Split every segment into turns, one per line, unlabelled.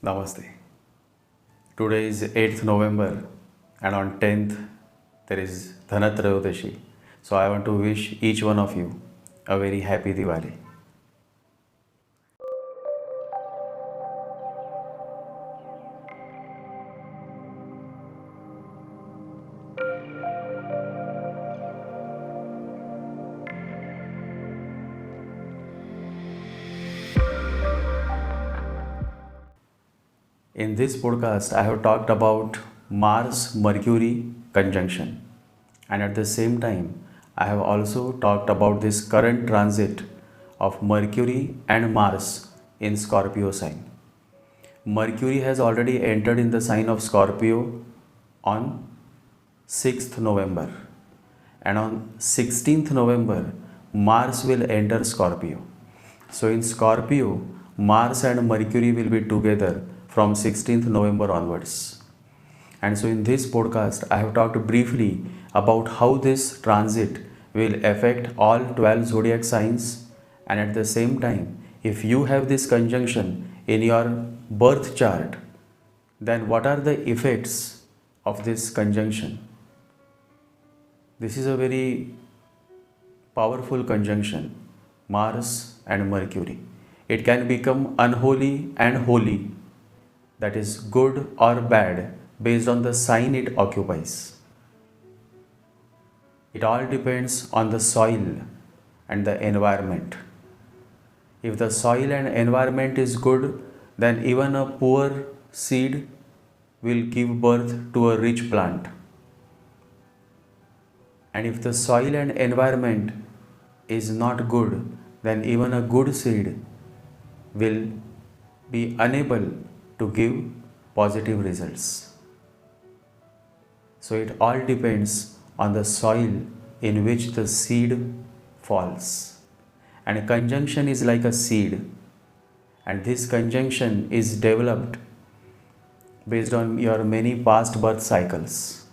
Namaste. Today is 8th November and on 10th there is Dhanatrayodashi. So I want to wish each one of you a very happy Diwali. In this podcast, I have talked about Mars Mercury conjunction, and at the same time, I have also talked about this current transit of Mercury and Mars in Scorpio sign. Mercury has already entered in the sign of Scorpio on 6th November, and on 16th November, Mars will enter Scorpio. So, in Scorpio, Mars and Mercury will be together from 16th November onwards. And so in this podcast, I have talked briefly about how this transit will affect all 12 zodiac signs, and at the same time, if you have this conjunction in your birth chart, then what are the effects of this conjunction? This is a very powerful conjunction, Mars and Mercury. It can become unholy and holy, that is good or bad, based on the sign it occupies. It all depends on the soil and the environment. If the soil and environment is good, then even a poor seed will give birth to a rich plant. And if the soil and environment is not good, then even a good seed will be unable to give positive results. So it all depends on the soil in which the seed falls. And a conjunction is like a seed, and this conjunction is developed based on your many past birth cycles.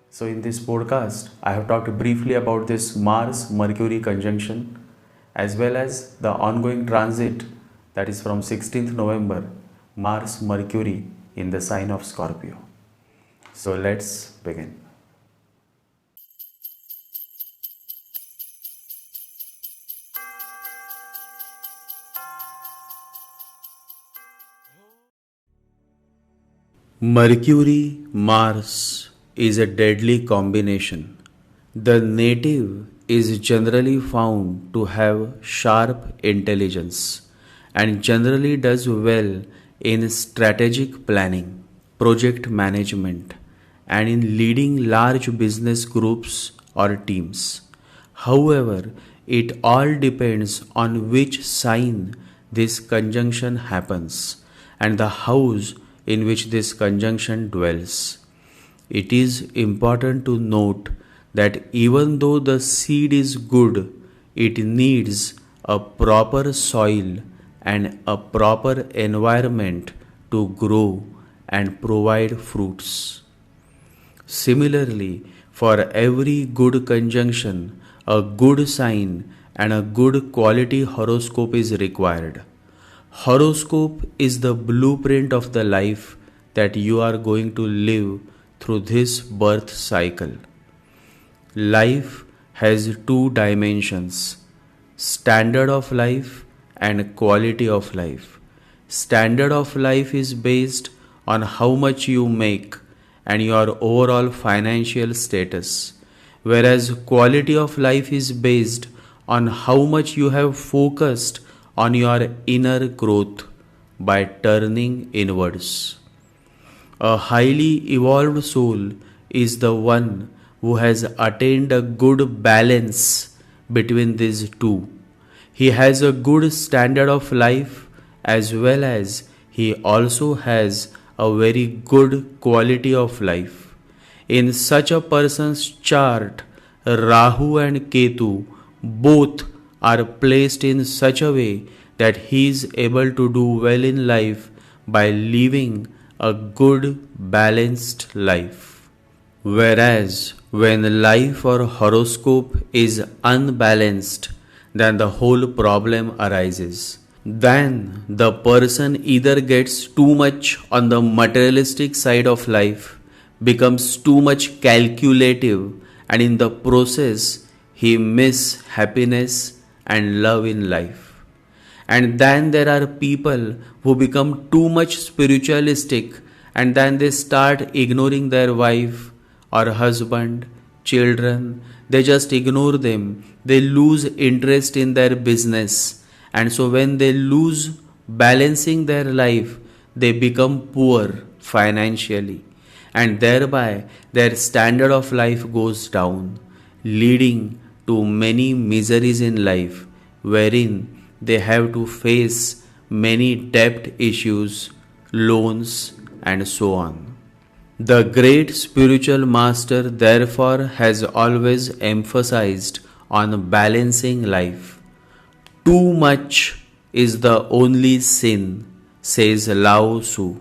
So in this podcast, I have talked briefly about this Mars-Mercury conjunction as well as the ongoing transit, that is from 16th November, Mars Mercury in the sign of Scorpio. So let's begin. Mercury Mars is a deadly combination. The native is generally found to have sharp intelligence and generally does well in strategic planning, project management, and in leading large business groups or teams. However, it all depends on which sign this conjunction happens and the house in which this conjunction dwells. It is important to note that even though the seed is good, it needs a proper soil and a proper environment to grow and provide fruits. Similarly, for every good conjunction, a good sign and a good quality horoscope is required. Horoscope is the blueprint of the life that you are going to live through this birth cycle. Life has two dimensions: standard of life and quality of life. Standard of life is based on how much you make and your overall financial status, whereas quality of life is based on how much you have focused on your inner growth by turning inwards. A highly evolved soul is the one who has attained a good balance between these two. He has a good standard of life as well as he also has a very good quality of life. In such a person's chart, Rahu and Ketu both are placed in such a way that he is able to do well in life by living a good balanced life. Whereas when life or horoscope is unbalanced, then the whole problem arises. then the person either gets too much on the materialistic side of life, becomes too much calculative, and in the process he miss happiness and love in life. And then there are people who become too much spiritualistic, and then they start ignoring their wife or husband, children. They just ignore them. They lose interest in their business. And so when they lose balancing their life, they become poor financially. And thereby their standard of life goes down, leading to many miseries in life, wherein they have to face many debt issues, loans, and so on. The great spiritual master therefore has always emphasized on balancing life. Too much is the only sin, says Lao Tzu.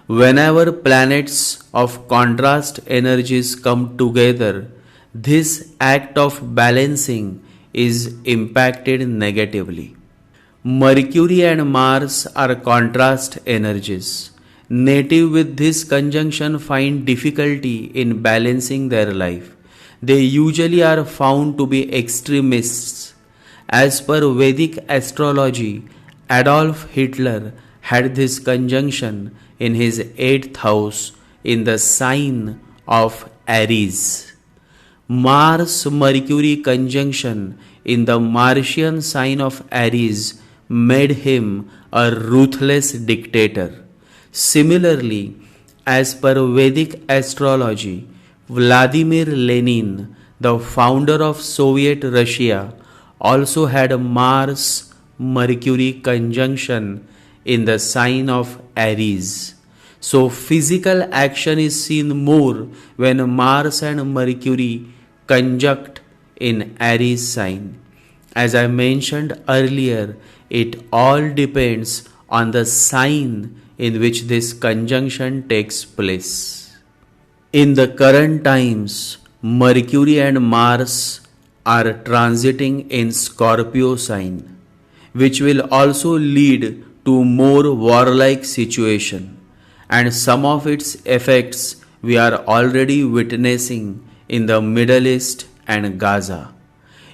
Whenever planets of contrast energies come together, this act of balancing is impacted negatively. Mercury and Mars are contrast energies. Native with this conjunction find difficulty in balancing their life. They usually are found to be extremists. As per Vedic astrology, Adolf Hitler had this conjunction in his 8th house in the sign of Aries. Mars Mercury conjunction in the Martian sign of Aries made him a ruthless dictator. Similarly, as per Vedic astrology, Vladimir Lenin, the founder of Soviet Russia, also had a Mars Mercury conjunction in the sign of Aries. So physical action is seen more when Mars and Mercury conjunct in Aries sign. As I mentioned earlier, it all depends on the sign in which this conjunction takes place. In the current times, Mercury and Mars are transiting in Scorpio sign, which will also lead to more warlike situation, and some of its effects we are already witnessing in the Middle East and Gaza.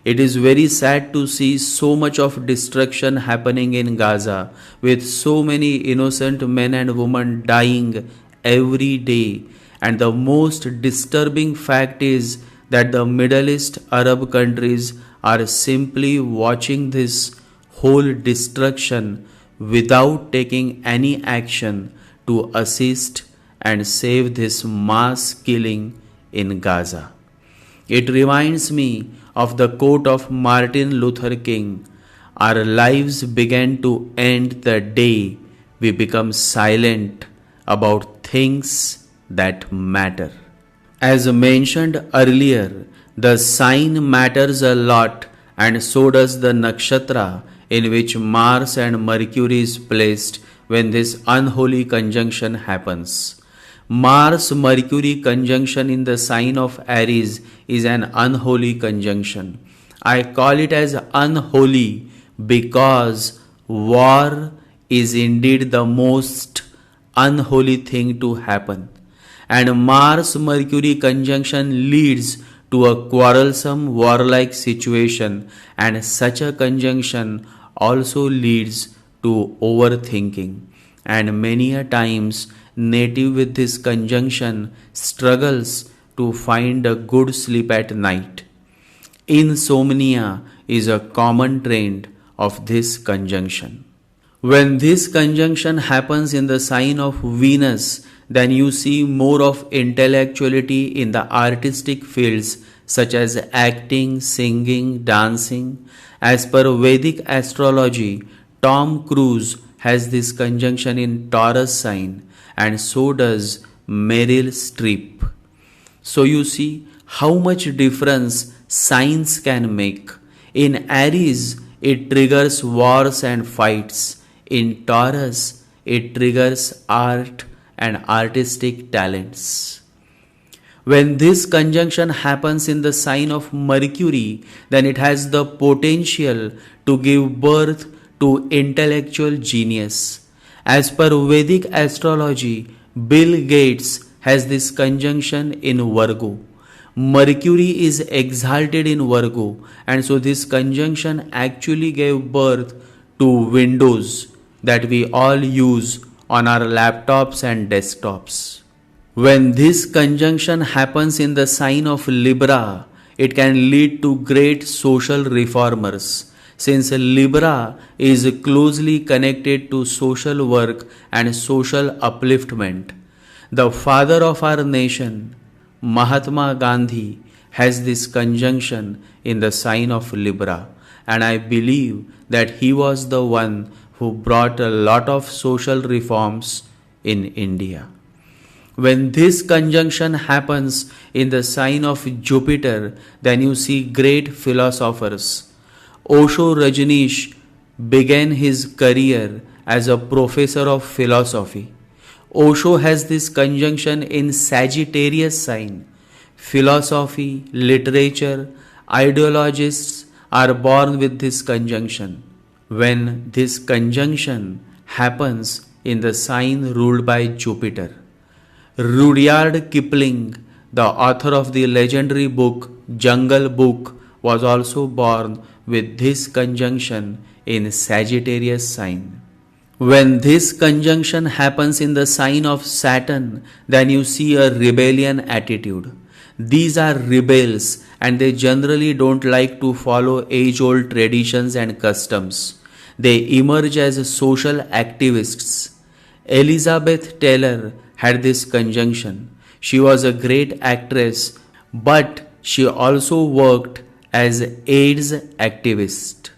It is very sad to see so much of destruction happening in Gaza, with so many innocent men and women dying every day. And the most disturbing fact is that the Middle East Arab countries are simply watching this whole destruction without taking any action to assist and save this mass killing in Gaza. It reminds me of the quote of Martin Luther King, "Our lives begin to end the day we become silent about things that matter." As mentioned earlier, the sign matters a lot, and so does the nakshatra in which Mars and Mercury is placed when this unholy conjunction happens. Mars Mercury conjunction in the sign of Aries is an unholy conjunction. I call it as unholy because war is indeed the most unholy thing to happen. And Mars Mercury conjunction leads to a quarrelsome warlike situation, and such a conjunction also leads to overthinking. And many a times native with this conjunction struggles to find a good sleep at night. Insomnia is a common trend of this conjunction. When this conjunction happens in the sign of Venus, then you see more of intellectuality in the artistic fields such as acting, singing, dancing. As per Vedic astrology, Tom Cruise has this conjunction in Taurus sign, and so does Meryl Streep. So you see how much difference signs can make. In Aries, it triggers wars and fights. In Taurus, it triggers art and artistic talents. When this conjunction happens in the sign of Mercury, then it has the potential to give birth to intellectual genius. As per Vedic astrology, Bill Gates has this conjunction in Virgo. Mercury is exalted in Virgo, and so this conjunction actually gave birth to Windows that we all use on our laptops and desktops. When this conjunction happens in the sign of Libra, it can lead to great social reformers, since Libra is closely connected to social work and social upliftment. The father of our nation, Mahatma Gandhi, has this conjunction in the sign of Libra, and I believe that he was the one who brought a lot of social reforms in India. When this conjunction happens in the sign of Jupiter, then you see great philosophers. Osho Rajneesh began his career as a professor of philosophy. Osho has this conjunction in Sagittarius sign. Philosophy, literature, ideologists are born with this conjunction. When this conjunction happens in the sign ruled by Jupiter, Rudyard Kipling, the author of the legendary book Jungle Book, was also born with this conjunction in Sagittarius sign. When this conjunction happens in the sign of Saturn, then you see a rebellion attitude. These are rebels, and they generally don't like to follow age-old traditions and customs. They emerge as social activists. Elizabeth Taylor had this conjunction. She was a great actress, but she also worked as AIDS activist.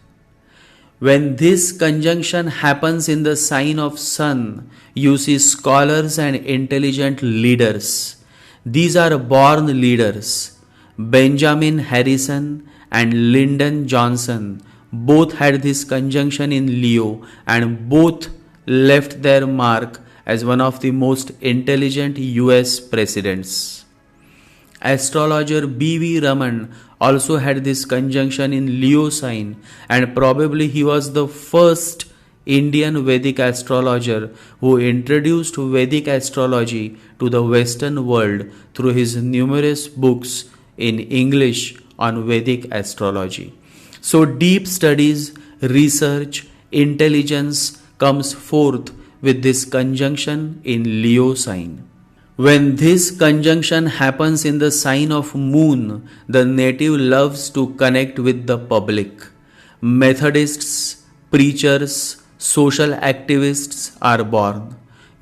When this conjunction happens in the sign of Sun, you see scholars and intelligent leaders. These are born leaders. Benjamin Harrison and Lyndon Johnson both had this conjunction in Leo, and both left their mark as one of the most intelligent US presidents. Astrologer B.V. Raman also had this conjunction in Leo sign, and probably he was the first Indian Vedic astrologer who introduced Vedic astrology to the Western world through his numerous books in English on Vedic astrology. So deep studies, research, intelligence comes forth with this conjunction in Leo sign. When this conjunction happens in the sign of Moon, the native loves to connect with the public. Methodists, preachers, social activists are born.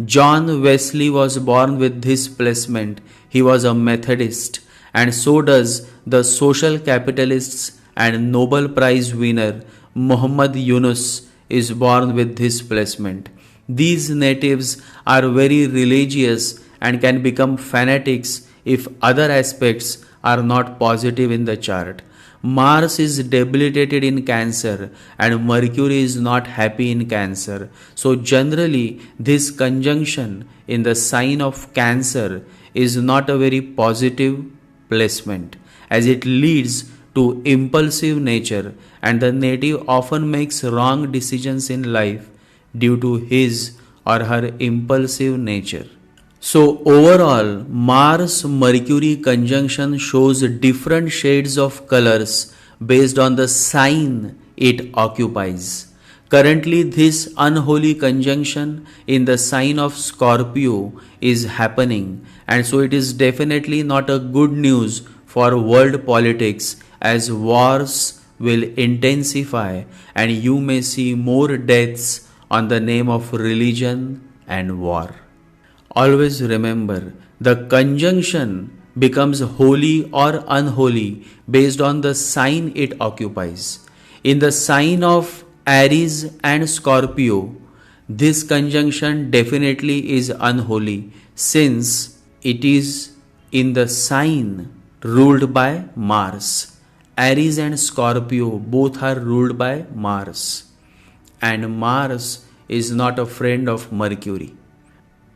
John Wesley was born with this placement. He was a Methodist, and so does the social capitalists and Nobel Prize winner Muhammad Yunus is born with this placement. These natives are very religious and can become fanatics if other aspects are not positive in the chart. Mars is debilitated in Cancer and Mercury is not happy in Cancer. So generally this conjunction in the sign of Cancer is not a very positive placement, as it leads to impulsive nature, and the native often makes wrong decisions in life due to his or her impulsive nature. So overall, Mars-Mercury conjunction shows different shades of colors based on the sign it occupies. Currently, this unholy conjunction in the sign of Scorpio is happening, and so it is definitely not a good news for world politics, as wars will intensify and you may see more deaths on the name of religion and war. Always remember, the conjunction becomes holy or unholy based on the sign it occupies. In the sign of Aries and Scorpio, this conjunction definitely is unholy, since it is in the sign ruled by Mars. Aries and Scorpio both are ruled by Mars, and Mars is not a friend of Mercury.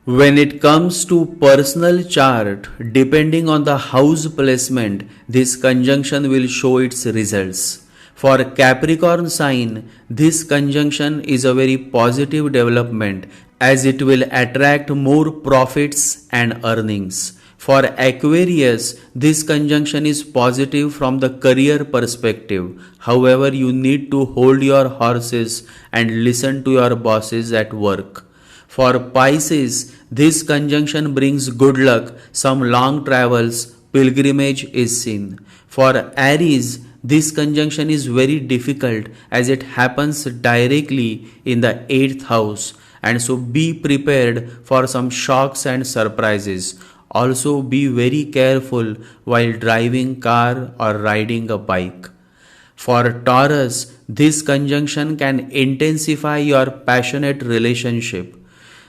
When it comes to personal chart, depending on the house placement, this conjunction will show its results. For Capricorn sign, this conjunction is a very positive development as it will attract more profits and earnings. For Aquarius, this conjunction is positive from the career perspective. However, you need to hold your horses and listen to your bosses at work. For Pisces, this conjunction brings good luck, some long travels, pilgrimage is seen. For Aries, this conjunction is very difficult as it happens directly in the 8th house, and so be prepared for some shocks and surprises. Also be very careful while driving car or riding a bike. For Taurus, this conjunction can intensify your passionate relationship.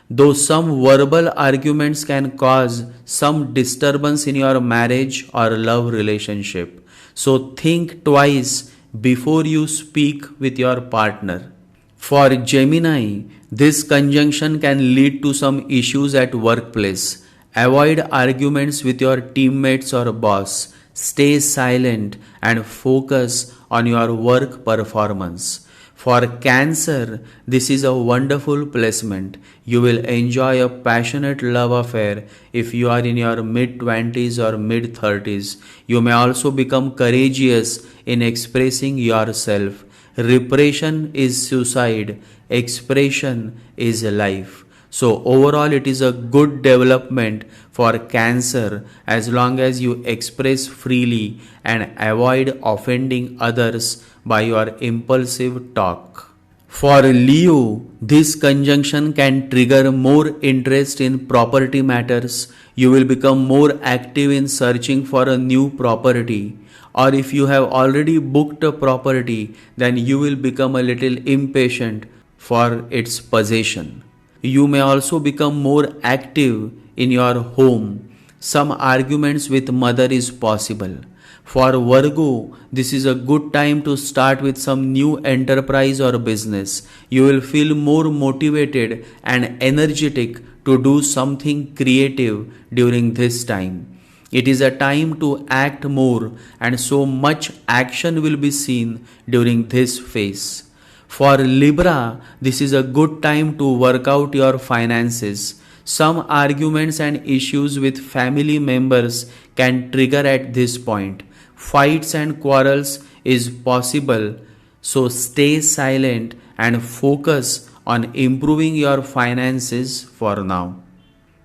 Though some verbal arguments can cause some disturbance in your marriage or love relationship. So think twice before you speak with your partner. For Gemini, this conjunction can lead to some issues at workplace. Avoid arguments with your teammates or boss. Stay silent and focus on your work performance. For Cancer, this is a wonderful placement. You will enjoy a passionate love affair if you are in your mid-20s or mid-30s. You may also become courageous in expressing yourself. Repression is suicide, expression is life. So overall it is a good development for Cancer as long as you express freely and avoid offending others by your impulsive talk. For Leo, this conjunction can trigger more interest in property matters. You will become more active in searching for a new property. Or if you have already booked a property, then you will become a little impatient for its possession. You may also become more active in your home. Some arguments with mother is possible. For Virgo, this is a good time to start with some new enterprise or business. You will feel more motivated and energetic to do something creative during this time. It is a time to act more, and so much action will be seen during this phase. For Libra, this is a good time to work out your finances. Some arguments and issues with family members can trigger at this point. Fights and quarrels is possible, so stay silent and focus on improving your finances for now.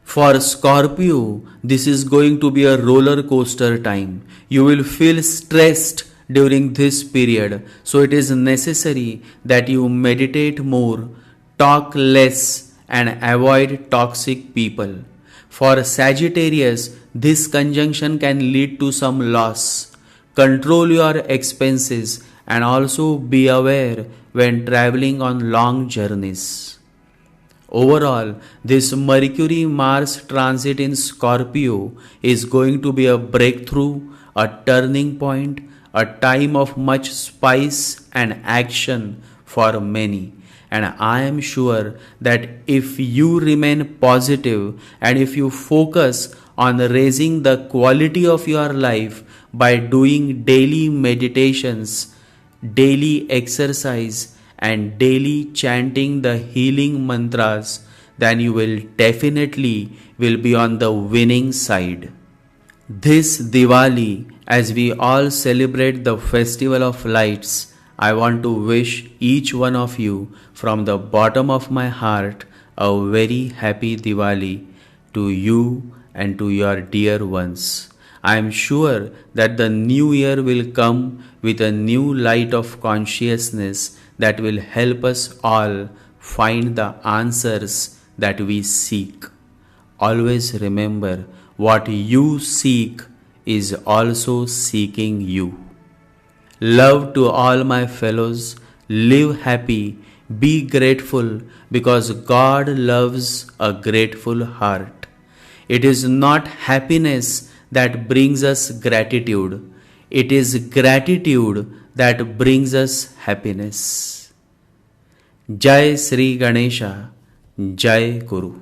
For Scorpio, this is going to be a roller coaster time. You will feel stressed during this period, so it is necessary that you meditate more, talk less, and avoid toxic people. For Sagittarius, this conjunction can lead to some loss. Control your expenses and also be aware when traveling on long journeys. Overall, this Mercury Mars transit in Scorpio is going to be a breakthrough, a turning point, a time of much spice and action for many. And I am sure that if you remain positive and if you focus on raising the quality of your life by doing daily meditations, daily exercise, and daily chanting the healing mantras, then you will definitely will be on the winning side. This Diwali, as we all celebrate the festival of lights, I want to wish each one of you from the bottom of my heart a very happy Diwali to you and to your dear ones. I am sure that the new year will come with a new light of consciousness that will help us all find the answers that we seek. Always remember, what you seek is also seeking you. Love to all my fellows. Live happy. Be grateful because God loves a grateful heart. It is not happiness that brings us gratitude. It is gratitude that brings us happiness. Jai Sri Ganesha. Jai Guru.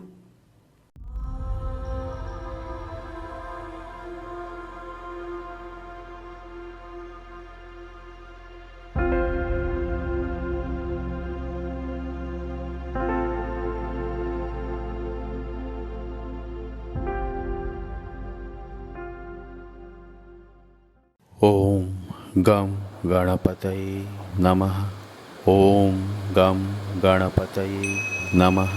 ओम गम गणपतये नमः. ओम गम गणपतये नमः.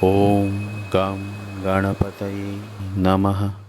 ओम गम गणपतये नमः.